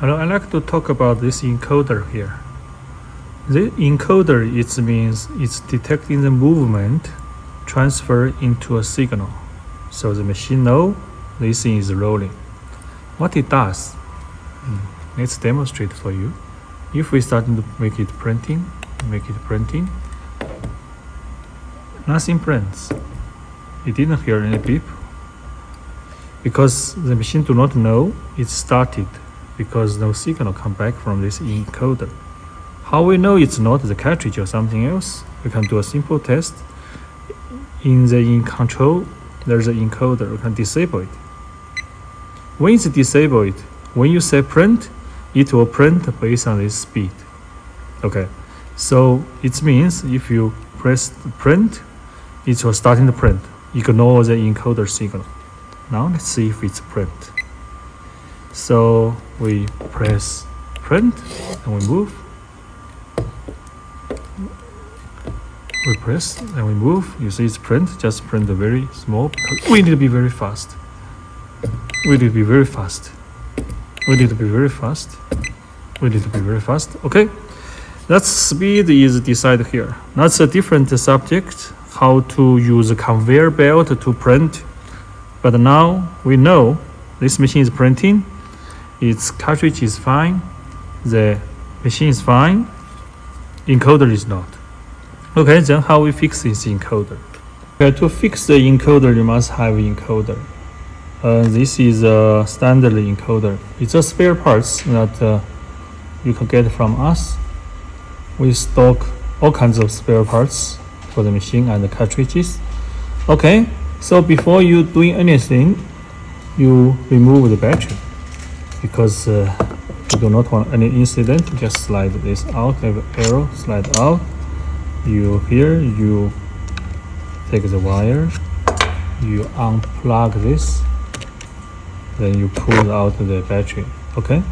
Hello, I'd like to talk about this encoder here. The encoder, it means it's detecting the movement transfer into a signal. So the machine knows this thing is rolling. What it does, let's demonstrate for you. If we start to make it printing, nothing prints. It didn't hear any beep because the machine do not know it started because no signal come back from this encoder. How we know it's not the cartridge or something else? We can do a simple test. In the control, there's an encoder. We can disable it. When it's disabled, when you say print, it will print based on this speed. Okay, so it means if you press print, it will start to print. Ignore the encoder signal. Now let's see if it's print. So we press print and we move. We press and we move. You see it's print, just print very small because we need to be very fast. We need to be very fast. We need to be very fast. We need to be very fast. Okay, that speed is decided here. That's a different subject, how to use a conveyor belt to print. But now we know this machine is printing. Its cartridge is fine. The machine is fine. Encoder is not. Okay, then how we fix this encoder? Okay, to fix the encoder, you must have encoder. This is a standard encoder. It's a spare parts that you can get from us. We stock all kinds of spare parts for the machine and the cartridges. Okay, so before you doing anything, you remove the battery because you do not want any incident. Just slide this out, have an arrow, slide out. You take the wire, you unplug this, then you pull out the battery. Okay,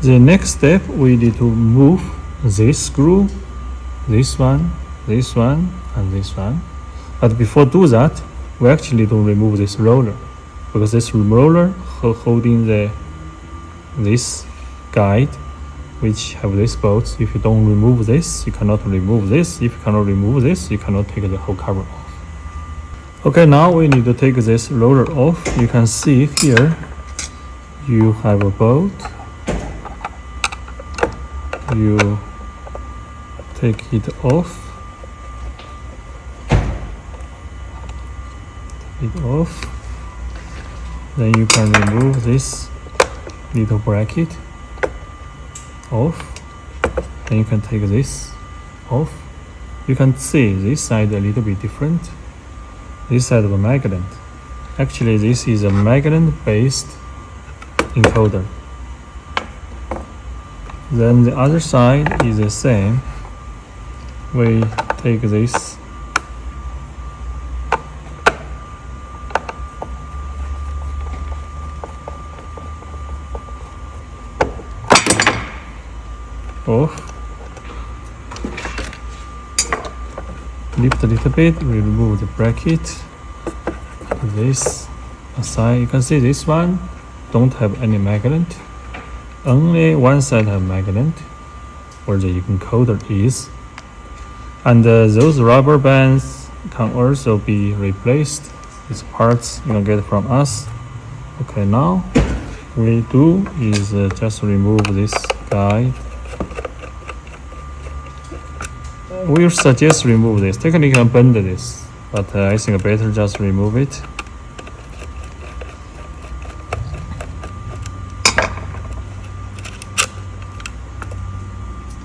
the next step, we need to move this screw, this one, and this one. But before do that, we actually don't remove this roller because this roller holding this guide which have these bolts. If you don't remove this, you cannot remove this. If you cannot remove this, you cannot take the whole cover off. Okay, now we need to take this roller off. You can see here you have a bolt. You take it off. Then you can remove this little bracket off. Then you can take this off. You can see this side a little bit different. This side of a magnet. Actually, this is a magnet-based encoder. Then the other side is the same. We take this off, lift a little bit, remove the bracket, this aside. You can see this one don't have any magnet, only one side have magnet where the encoder is, and those rubber bands can also be replaced. These parts you can get from us. Okay, now we do is just remove this guide. We suggest remove this. Technically, you can bend this, but I think better just remove it.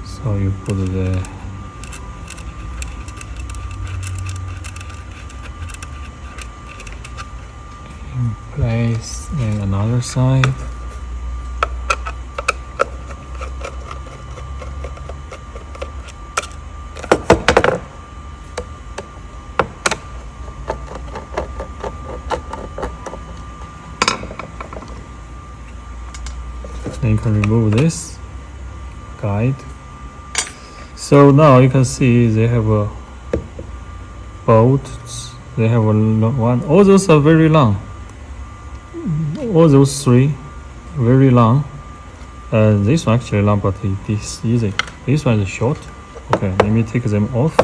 So you put the in place, and another side. Then you can remove this guide. So now you can see they have a bolts. They have a one. All those are very long. All those three very long. This one actually long, but it is easy. This one is short. Okay, let me take them off.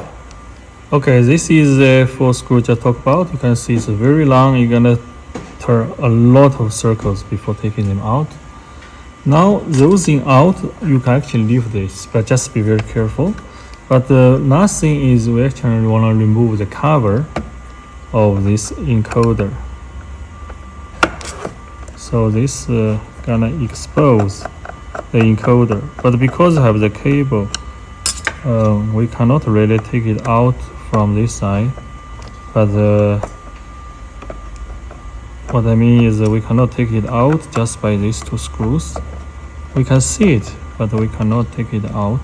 Okay, this is the 4 screw just talked about. You can see it's very long. You're gonna turn a lot of circles before taking them out. Now, those in out, you can actually leave this, but just be very careful. But the last thing is we actually want to remove the cover of this encoder. So this gonna expose the encoder, but because I have the cable, we cannot really take it out from this side. But what I mean is we cannot take it out just by these 2 screws. We can see it, but we cannot take it out.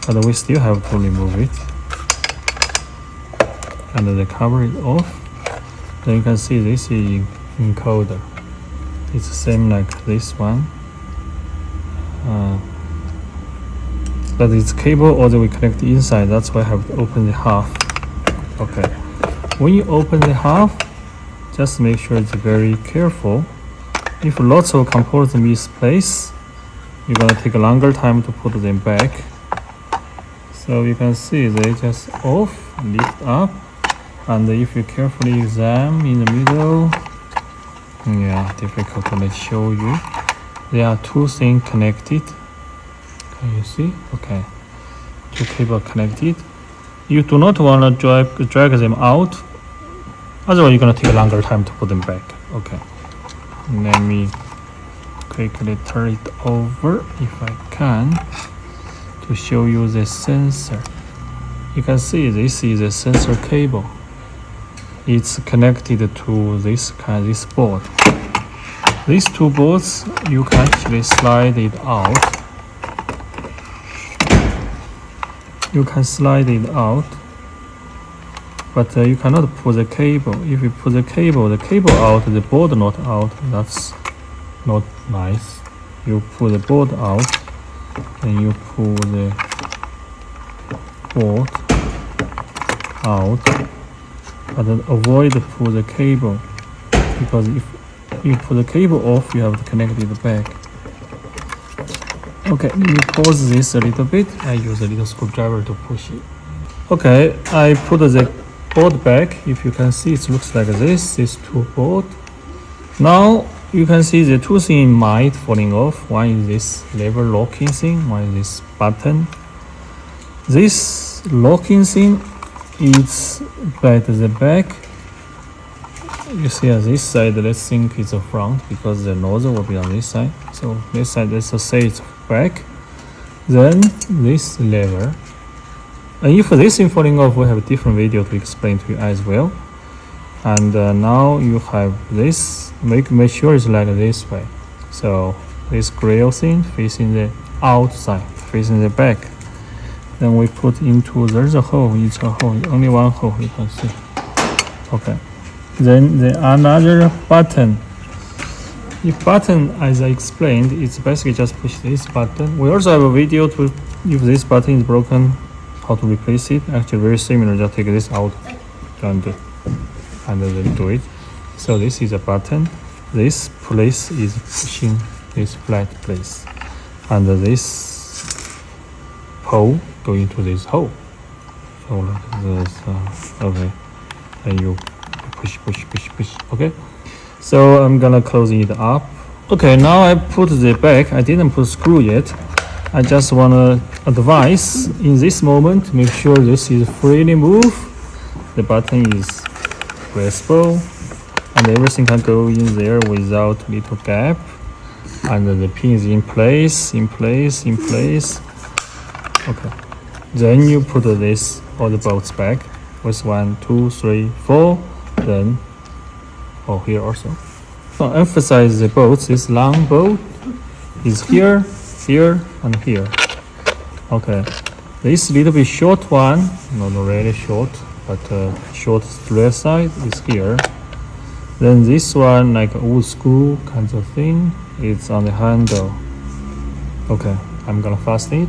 But we still have to remove it. And the cover is off. Then you can see this is encoder. It's the same like this one. But it's cable, although we connect the inside, that's why I have to open the half. Okay. When you open the half, just make sure it's very careful. If lots of components misplaced, you're gonna take a longer time to put them back. So you can see they just off, lift up, and if you carefully examine in the middle, yeah, difficult to show you. There are 2 things connected. Can you see? Okay, 2 cables connected. You do not want to drag them out, otherwise you're gonna take a longer time to put them back. Okay, let me quickly turn it over if I can to show you the sensor. You can see this is a sensor cable. It's connected to this board. These 2 boards, you can actually slide it out. You can slide it out, but you cannot pull the cable. If you pull the cable out, the board not out. That's not nice. You pull the board out, then you pull the board out, but avoid to pull the cable, because if you pull the cable off, you have to connect it back. Okay, let me pause this a little bit. I use a little screwdriver to push it. Okay, I put the board back. If you can see, it looks like this 2 board. Now you can see the 2 things might falling off. One is this lever locking thing, one is this button. This locking thing is at the back. You see on this side, let's think it's the front because the nozzle will be on this side. So this side, let's say it's back. Then this lever. And if this thing falling off, we have a different video to explain to you as well. And now you have this. Make sure it's like this way. So this grill thing facing the outside, facing the back. Then we put into, there's a hole, it's a hole, only 1 hole you can see. Okay. Then another button. The button, as I explained, it's basically just push this button. We also have a video to, if this button is broken, how to replace it. Actually very similar, just take this out and then do it. So this is a button. This place is pushing this flat place, and this hole going to this hole. So like this, okay, and you push. Okay, so I'm gonna close it up. Okay, now I put the back. I didn't put screw yet. I just wanna advise in this moment, make sure this is freely move. The button is pressable, and everything can go in there without little gap. And the pin is in place. Okay, then you put this all the bolts back with 1, 2, 3, 4. Then, here also. So emphasize the bolts. This long bolt is here, and here. Okay, this little bit short one, not really short, but short straight side is here. Then this one, like old school kind of thing, it's on the handle. Okay, I'm gonna fasten it.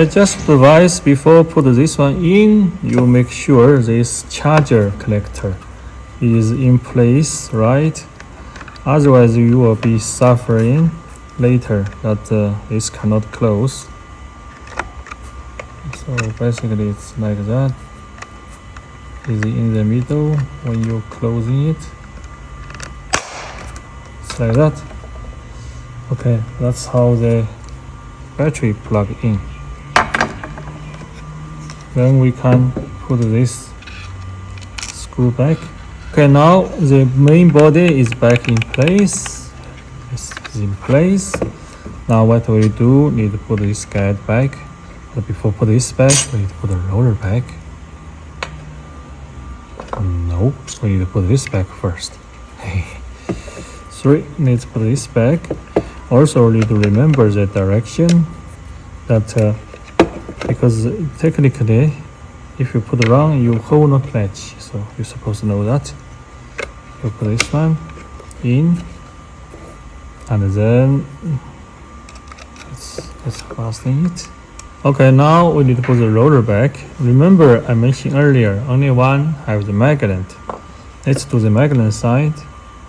I just advise before put this one in, you make sure this charger connector is in place, right? Otherwise you will be suffering later that this cannot close. So basically it's like that. Is in the middle when you're closing it. It's like that. Okay, that's how the battery plug in. Then we can put this screw back. Okay, now the main body is back in place. This is in place. Now what we do, need to put this guide back. But before put this back, we need to put the roller back. No, we need to put this back first. 3, need to put this back. Also need to remember the direction that because technically if you put wrong, your hole will not match. So you're supposed to know that. You put this one in, and then let's fasten it. Okay, now we need to put the roller back. Remember I mentioned earlier, only one have the magnet. Let's do the magnet side.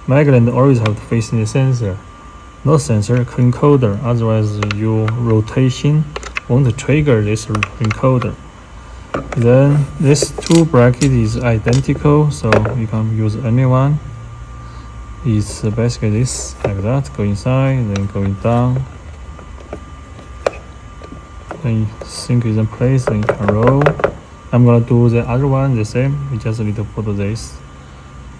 Magnet always have to face the sensor. No sensor, encoder, otherwise your rotation won't trigger this encoder. Then this two bracket is identical, so you can use any one. It's basically this, like that, go inside, then going down. Then sync is in place, then you can roll. I'm gonna do the other one the same. We just need to put this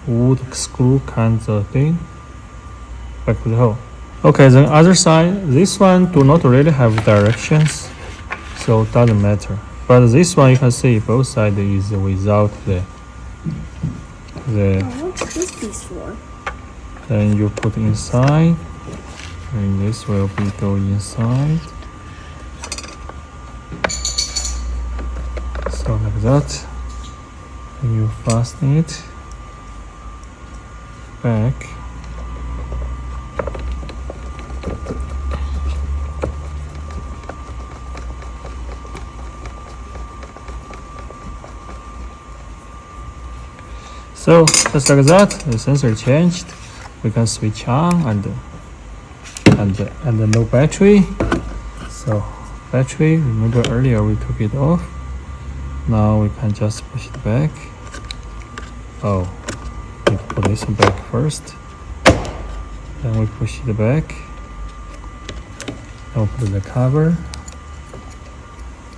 wood screw kind of thing back to the hole. Okay, then other side, this one do not really have directions, so it doesn't matter. But this one you can see both sides is without the what's this piece for? Then you put inside, and this will be go inside. So like that, and you fasten it back. So just like that, the sensor changed. We can switch on and no battery. So battery, remember earlier we took it off. Now we can just push it back. Oh, we put this one back first. Then we push it back. Then we put the cover.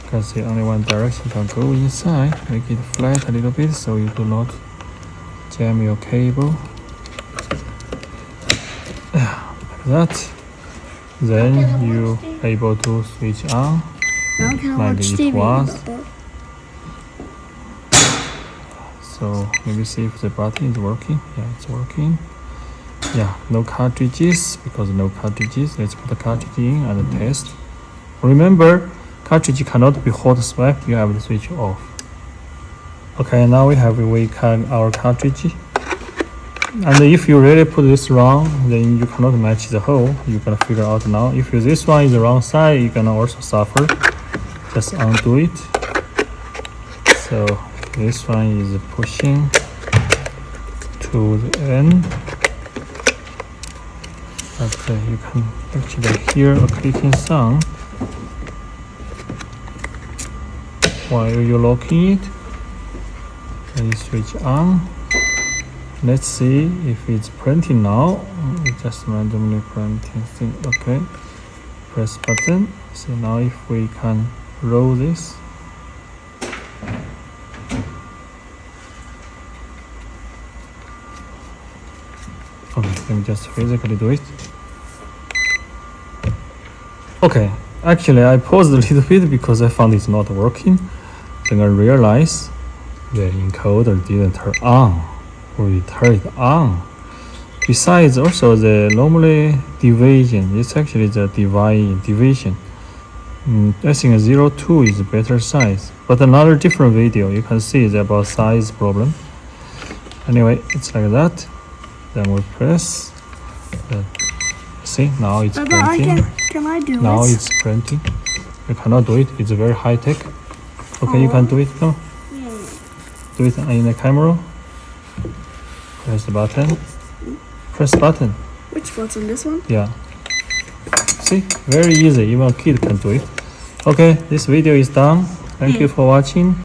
You can see only one direction can go inside. Make it flat a little bit so you do not jam your cable. Like that. Then you able to switch on. Now can I like watch it TV? was. So maybe see if the button is working. Yeah, it's working. Yeah, no cartridges, because no cartridges. Let's put the cartridge in and test. Remember, cartridge cannot be hot swap. You have to switch off. Okay, now we have our cartridge. And if you really put this wrong, then you cannot match the hole. You can figure out now. If this one is the wrong side, you can also suffer. Just undo it. So this one is pushing to the end. Okay, you can actually hear a clicking sound while you're locking it. And you switch on. Let's see if it's printing now. It's just randomly printing thing. Okay, press button. See now if we can roll this. Okay, let me just physically do it. Okay, actually I paused a little bit because I found it's not working. Then I realized the encoder didn't turn on. We turn it on. Besides, also the normally division, it's actually the division. I think 02 is a better size, but another different video you can see is about size problem. Anyway, it's like that. Then we press. See, now it's printing. Can I do now it? It's printing. You cannot do it. It's very high tech. Okay, you can do it. Come. Do it in the camera. Press the button. Press button. Which button? This one? Yeah. See, very easy. Even a kid can do it. Okay, this video is done. Thank you for watching.